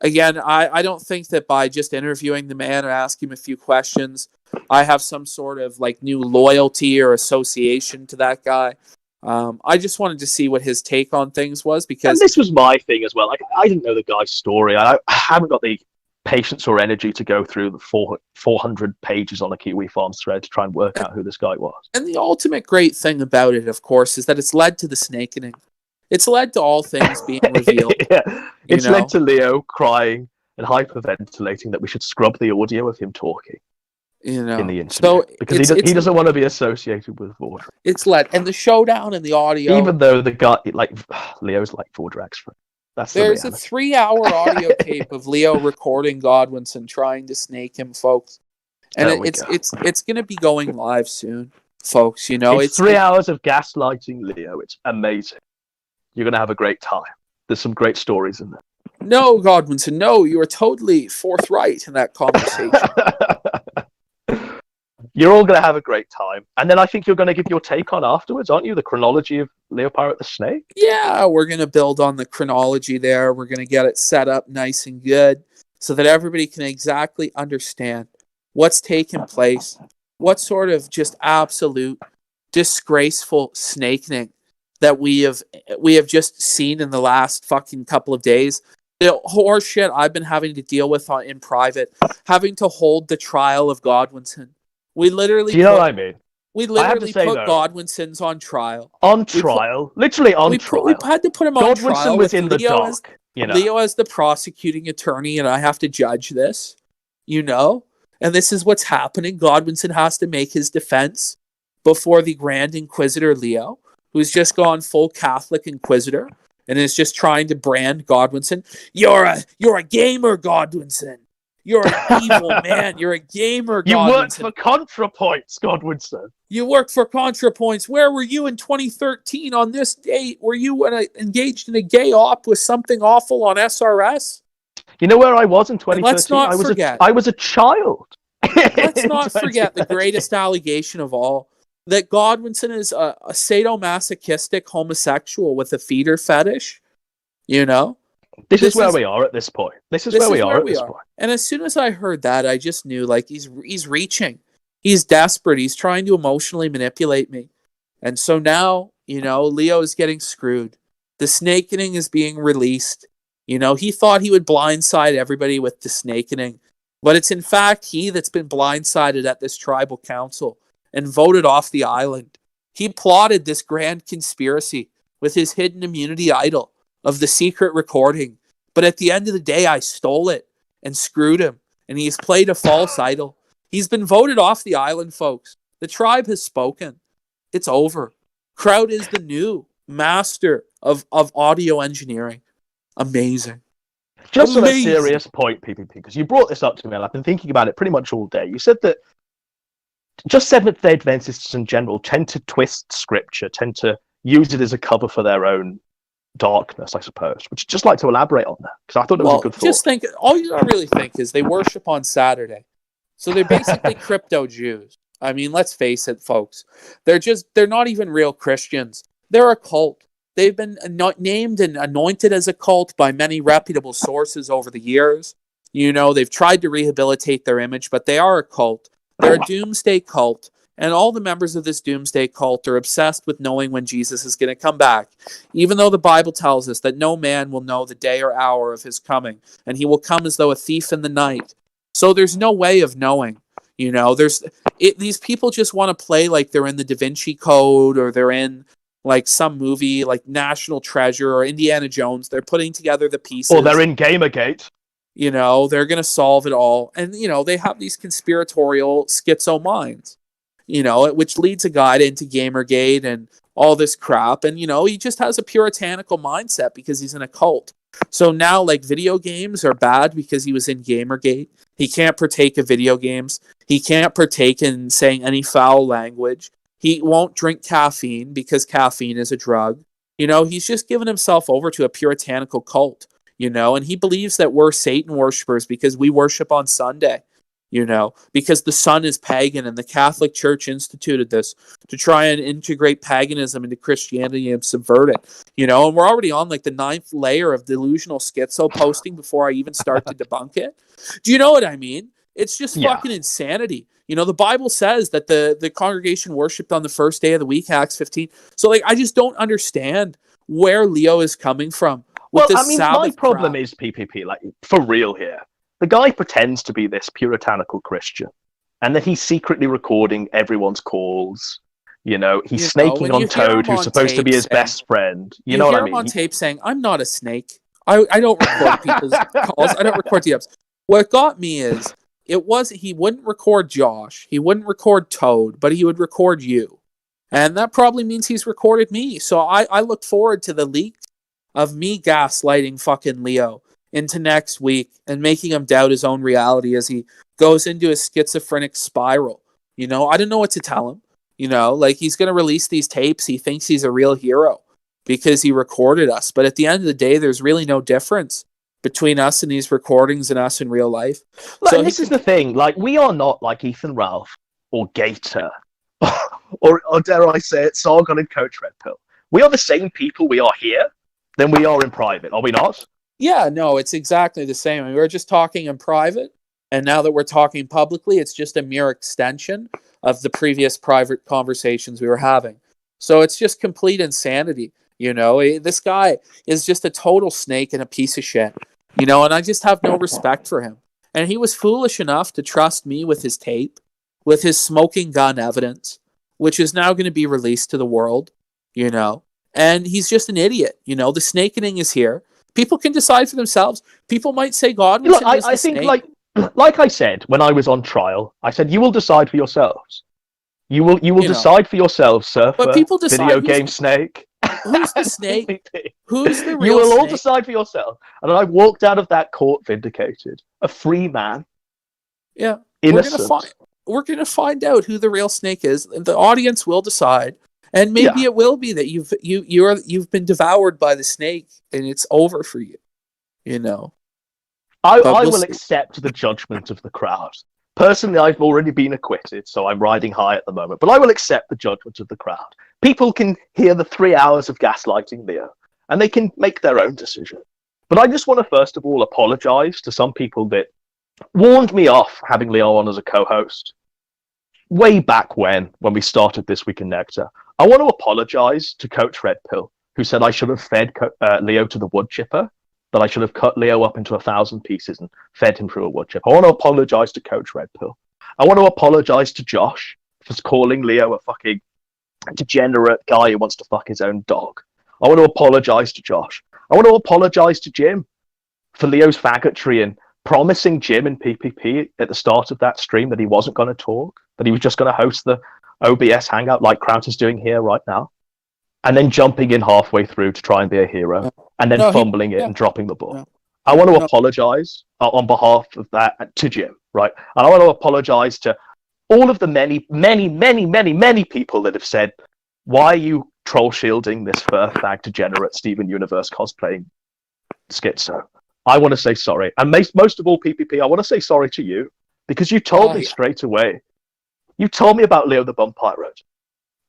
Again, I don't think that by just interviewing the man or asking him a few questions, I have some sort of new loyalty or association to that guy. I just wanted to see what his take on things was because... And this was my thing as well. I didn't know the guy's story. I haven't got the patience or energy to go through the 400 pages on a Kiwi Farms thread to try and work out who this guy was. And the ultimate great thing about it, of course, is that it's led to the snakening. It's led to all things being revealed. It's led to Leo crying and hyperventilating that we should scrub the audio of him talking. In the interview, because he doesn't want to be associated with Vordrak. It's led, and the showdown and the audio. Even though the guy, Leo's like Vordrak's friend. There's a 3-hour audio tape of Leo recording Godwinson trying to snake him, folks, and it's going to be going live soon, folks. It's 3 hours of gaslighting Leo. It's amazing. You're going to have a great time. There's some great stories in there. No, Godwinson, no, you are totally forthright in that conversation. You're all going to have a great time. And then I think you're going to give your take on afterwards, aren't you? The chronology of Leo Pirate the Snake? Yeah, we're going to build on the chronology there. We're going to get it set up nice and good so that everybody can exactly understand what's taken place, what sort of just absolute disgraceful snakening that we have just seen in the last fucking couple of days. The horse shit I've been having to deal with in private, having to hold the trial of Godwinson. We literally... Do you know what I mean? We literally put Godwinson's on trial. Literally on trial. We had to put him on trial. Godwinson was in the dock. Leo as the prosecuting attorney, and I have to judge this. And this is what's happening. Godwinson has to make his defense before the Grand Inquisitor Leo, who's just gone full Catholic Inquisitor and is just trying to brand Godwinson. You're a gamer, Godwinson. You're an evil man. You're a gamer, Godwinson. You worked for ContraPoints, Godwinson. You worked for ContraPoints. Where were you in 2013 on this date? Were you engaged in a gay op with something awful on SRS? You know where I was in 2013? Let's not forget. I was a child. Let's not forget the greatest allegation of all, that Godwinson is a sadomasochistic homosexual with a feeder fetish. This is where we are at this point. This is where we are at this point. And as soon as I heard that, I just knew like he's reaching. He's desperate. He's trying to emotionally manipulate me. And so now, Leo is getting screwed. The snakening is being released. He thought he would blindside everybody with the snakening. But it's in fact he that's been blindsided at this tribal council and voted off the island. He plotted this grand conspiracy with his hidden immunity idol of the secret recording. But at the end of the day, I stole it and screwed him. And he's played a false idol. He's been voted off the island, folks. The tribe has spoken. It's over. Kraut is the new master of audio engineering. Amazing. Just on a serious point, PPP, because you brought this up to me and I've been thinking about it pretty much all day. You said that just Seventh-day Adventists in general tend to twist scripture, tend to use it as a cover for their own darkness, I suppose. Would you just like to elaborate on that? Because I thought it was a good thought. Just think, all you gotta really think is they worship on Saturday. So they're basically crypto Jews. I mean, let's face it, folks. They're not even real Christians. They're a cult. They've been named and anointed as a cult by many reputable sources over the years. They've tried to rehabilitate their image, but they are a cult. They're a doomsday cult. And all the members of this doomsday cult are obsessed with knowing when Jesus is going to come back, even though the Bible tells us that no man will know the day or hour of his coming, and he will come as though a thief in the night. So there's no way of knowing. These people just want to play like they're in the Da Vinci Code, or they're in like some movie like National Treasure or Indiana Jones. They're putting together the pieces. Or they're in Gamergate. They're going to solve it all. And, they have these conspiratorial schizo minds, which leads a guy into Gamergate and all this crap. And, he just has a puritanical mindset because he's in a cult. So now, like, video games are bad because he was in Gamergate. He can't partake of video games. He can't partake in saying any foul language. He won't drink caffeine because caffeine is a drug. He's just given himself over to a puritanical cult, and he believes that we're Satan worshipers because we worship on Sunday, because the sun is pagan and the Catholic Church instituted this to try and integrate paganism into Christianity and subvert it, and we're already on like the 9th layer of delusional schizo posting before I even start to debunk it. Do you know what I mean? It's just fucking insanity. The Bible says that the congregation worshipped on the first day of the week, Acts 15. So, like, I just don't understand where Leo is coming from. Well, I mean, my problem is, PPP, like, for real here. The guy pretends to be this puritanical Christian, and then he's secretly recording everyone's calls. He's snaking on Toad, who's supposed to be his best friend. You know what I mean? Him on tape saying, "I'm not a snake. I don't record people's calls. I don't record DMs." What got me is, he wouldn't record Josh, he wouldn't record Toad, but he would record you. And that probably means he's recorded me. So I look forward to the leak of me gaslighting fucking Leo into next week and making him doubt his own reality as he goes into a schizophrenic spiral. I don't know what to tell him. Like, he's going to release these tapes. He thinks he's a real hero because he recorded us. But at the end of the day, there's really no difference between us and these recordings and us in real life. So this is the thing. Like, we are not like Ethan Ralph or Gator or dare I say it, Sargon and Coach Red Pill. We are the same people we are here than we are in private, are we not? Yeah, no, it's exactly the same. I mean, we were just talking in private, and now that we're talking publicly, it's just a mere extension of the previous private conversations we were having. So it's just complete insanity. This guy is just a total snake and a piece of shit. And I just have no respect for him. And he was foolish enough to trust me with his tape, with his smoking gun evidence, which is now going to be released to the world, And he's just an idiot. The snakening is here. People can decide for themselves. People might say God was I think, like I said, when I was on trial, I said, you will decide for yourselves. You will decide for yourselves, surfer, but people decide video game snake. Who's the snake? Who's the real snake? You will all decide for yourself. And I walked out of that court vindicated. A free man. Yeah. Innocent. We're going to find out who the real snake is. The audience will decide. And maybe it will be that you've been devoured by the snake and it's over for you. I will accept the judgment of the crowd. Personally, I've already been acquitted, so I'm riding high at the moment. But I will accept the judgment of the crowd. People can hear the 3 hours of gaslighting Leo, and they can make their own decision. But I just want to first of all apologize to some people that warned me off having Leo on as a co-host way back when we started This Week in Nectar. I want to apologize to Coach Red Pill, who said I should have fed Leo to the wood chipper, that I should have cut Leo up into 1,000 pieces and fed him through a wood chipper. I want to apologize to Coach Red Pill. I want to apologize to Josh for calling Leo a fucking degenerate guy who wants to fuck his own dog. I want to apologize to Josh. I want to apologize to Jim for Leo's faggotry and promising Jim in PPP at the start of that stream that he wasn't going to talk, that he was just going to host the OBS hangout like Kraut is doing here right now, and then jumping in halfway through to try and be a hero, and then fumbling it and dropping the ball. I want to apologize on behalf of that to Jim, right? And I want to apologize to all of the many people that have said, why are you troll shielding this fur fag degenerate Steven Universe cosplaying schizo? I want to say sorry. And most of all, PPP, I want to say sorry to you, because you told me straight away. You told me about Leo the Bum Pirate.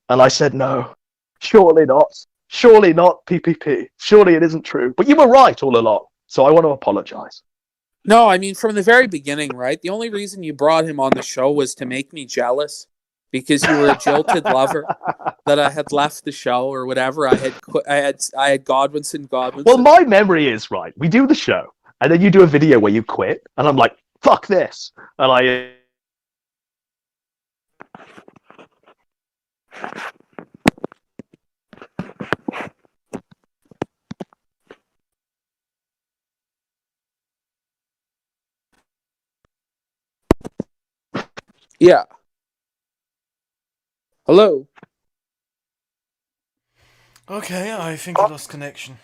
And I said, no, surely not. Surely not, PPP. Surely it isn't true. But you were right all along. So I want to apologize. No, I mean, from the very beginning, right? The only reason you brought him on the show was to make me jealous, because you were a jilted lover that I had left the show or whatever. I had Godwinson. Well, my memory is right. We do the show, and then you do a video where you quit, and I'm like, fuck this. And I... Yeah. Hello. Okay, I think I lost connection.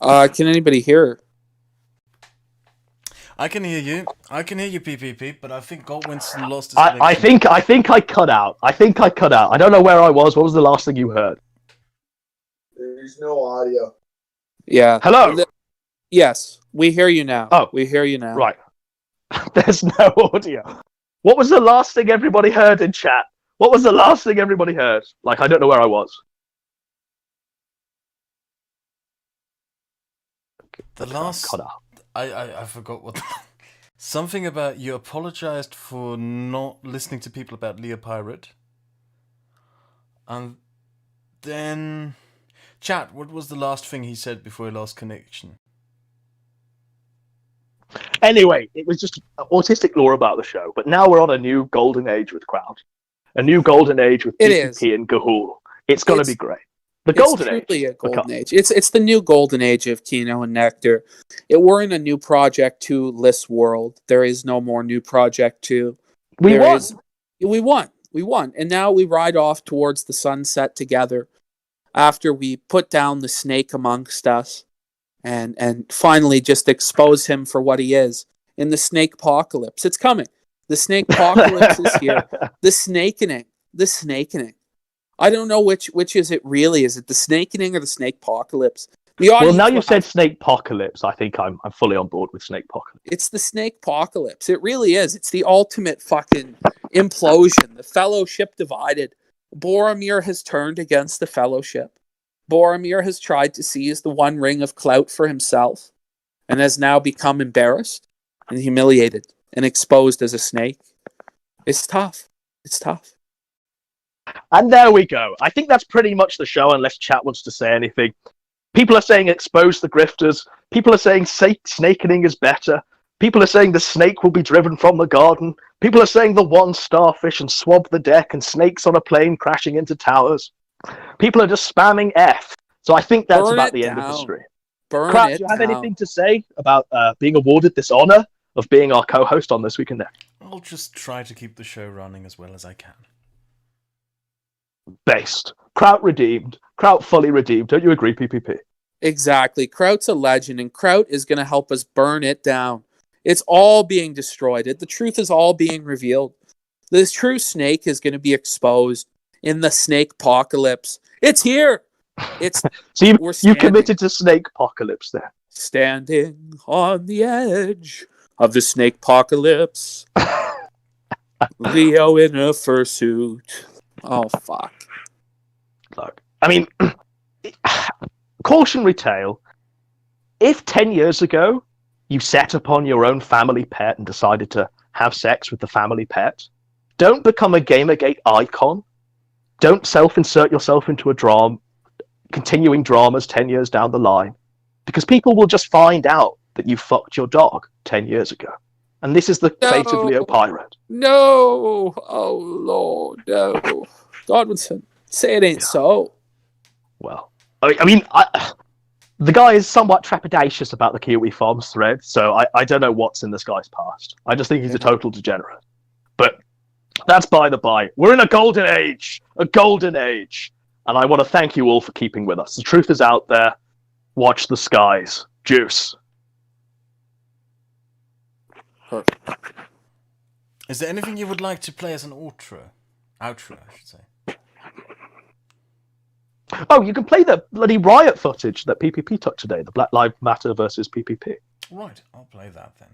Can anybody hear her? I can hear you. I can hear you, PPP, but I think Godwinson lost his connection. I think I cut out. I don't know where I was. What was the last thing you heard? There's no audio. Yeah. Hello? Yes, we hear you now. Oh. We hear you now. Right. There's no audio. What was the last thing everybody heard in chat? What was the last thing everybody heard? Like, I don't know where I was. The last... Cut out. I forgot what... Something about you apologized for not listening to people about Leo Pirate. And then... Chat, what was the last thing he said before he lost connection? Anyway, it was just autistic lore about the show, but now we're on a new golden age with Crowd. A new golden age with PPP and Gahul. It's going to be great. The golden age. It's truly a golden age. It's the new golden age of Kino and Nectar. We're in a new Project 2 list world. There is no more new Project 2. We won. And now we ride off towards the sunset together after we put down the snake amongst us. And finally just expose him for what he is in the snake apocalypse. It's coming. The snake apocalypse is here. The snakening. I don't know which is it really. Is it the snakening or the snake apocalypse? Well, now you've said snake apocalypse, I think I'm fully on board with snake apocalypse. It's the snake apocalypse. It really is. It's the ultimate fucking implosion. The fellowship divided. Boromir has turned against the fellowship. Boromir has tried to seize the one ring of clout for himself and has now become embarrassed and humiliated and exposed as a snake. It's tough. And there we go. I think that's pretty much the show, unless chat wants to say anything. People are saying expose the grifters. People are saying snakening is better. People are saying the snake will be driven from the garden. People are saying the one starfish and swab the deck and snakes on a plane crashing into towers. People are just spamming F. So I think that's about the end of the stream. Crap, do you have anything to say about being awarded this honor of being our co-host on This Week in Nectar? I'll just try to keep the show running as well as I can. Based. Kraut redeemed. Kraut fully redeemed. Don't you agree, PPP? Exactly. Kraut's a legend, and Kraut is going to help us burn it down. It's all being destroyed. The truth is all being revealed. The true snake is going to be exposed in the snake apocalypse. It's here. It's so you committed to snake apocalypse there. Standing on the edge of the snake apocalypse. Leo in a fursuit. Oh fuck. Look, I mean, cautionary tale. If 10 years ago you set upon your own family pet and decided to have sex with the family pet, don't become a Gamergate icon. Don't self-insert yourself into a drama, continuing dramas 10 years down the line, because people will just find out that you fucked your dog 10 years ago. And this is the fate of Leo Pirate. No! Oh, Lord, no. Godwinson, say it ain't so. Well, I mean, the guy is somewhat trepidatious about the Kiwi Farms thread, so I don't know what's in this guy's past. I just think he's a total degenerate. But that's by the by. We're in a golden age! A golden age! And I want to thank you all for keeping with us. The truth is out there. Watch the skies. Juice. Perfect. Is there anything you would like to play as an outro? Outro, I should say. Oh, you can play the bloody riot footage that PPP took today, the Black Lives Matter versus PPP. Right, I'll play that then.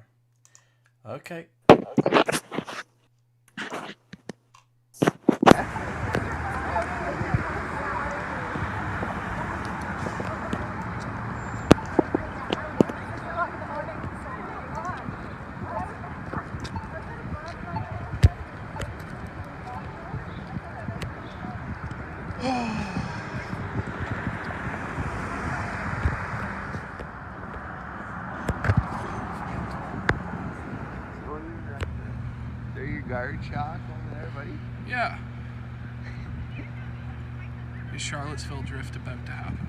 Okay. There your guard shock over there, buddy? Yeah. Is Charlottesville drift about to happen?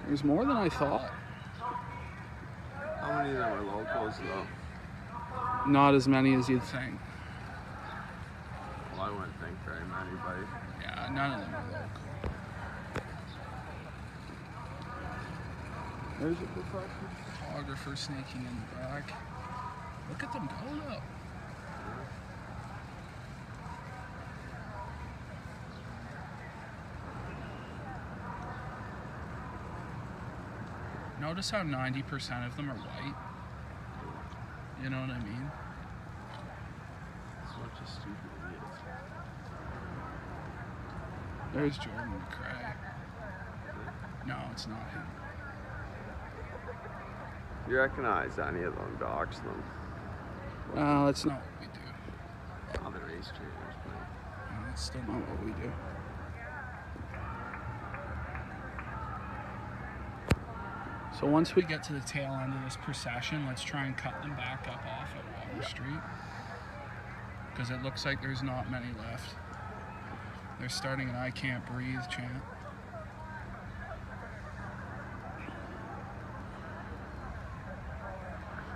There's more than I thought. How many of them are locals, though? Not as many as you'd think. Well, I wouldn't think very many, buddy. Yeah, none of them are local. There's a professional. Photographer sneaking in the back. Look at them go, though. Notice how 90% of them are white. You know what I mean? It's a bunch of stupid idiots. There's Jordan McRae. No, it's not him. You recognize any of them, dox them. Well, that's not what we do. Other race trainers, but That's still not what we do. So once we get to the tail end of this procession, let's try and cut them back up off at Water Street. Because it looks like there's not many left. They're starting an I Can't Breathe chant.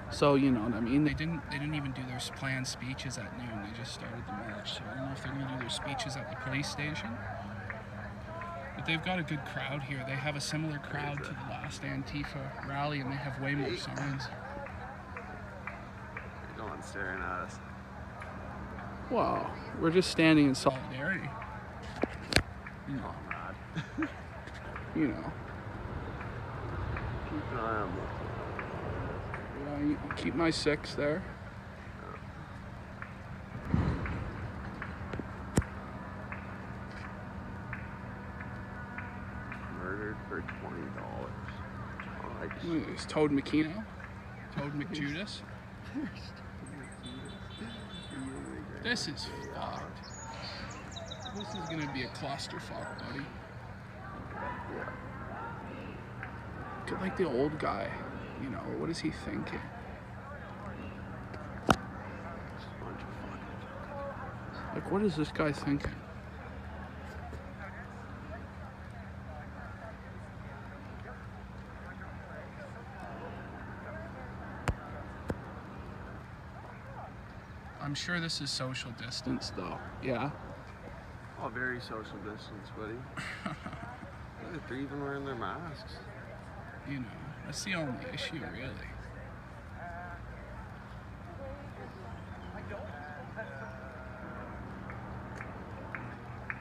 So, you know what I mean? They didn't even do their planned speeches at noon. They just started the march. So I don't know if they're going to do their speeches at the police station. But they've got a good crowd here. They have a similar crowd to the last Antifa rally, and they have way more signs. they're going staring at us. Wow, we're just standing in solidarity. You know. Mad. You know. Keep an eye on them. Yeah, you keep my 6 there. Murdered for $20. It's Toad McKeno. Toad McJudas. This is fucked. This is gonna be a clusterfuck, buddy. Look at like the old guy, you know, what is he thinking? Like, what is this guy thinking? I'm sure this is social distance, though. Yeah? Oh, very social distance, buddy. Look, they're even wearing their masks. You know, that's the only issue, really.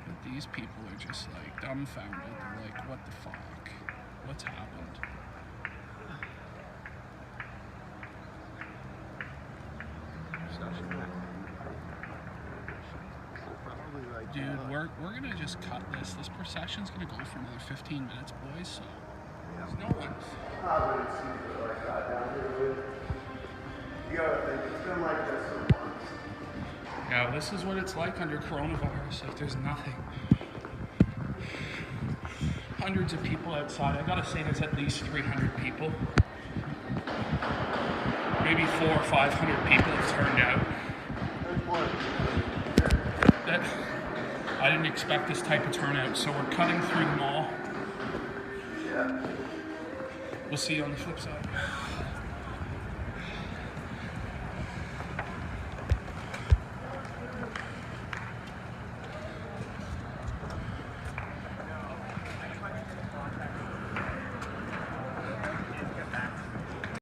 But these people are just, like, dumbfounded. They're like, what the fuck? What's happened? Dude, we're gonna just cut this. This procession's gonna go for another 15 minutes, boys, so there's no one. You gotta think, it's been like this for months. Yeah, this is what it's like under coronavirus. Like, there's nothing. Hundreds of people outside. I gotta say there's at least 300 people. Maybe 400 or 500 people have turned out. I didn't expect this type of turnout, so we're cutting through them all. We'll see you on the flip side.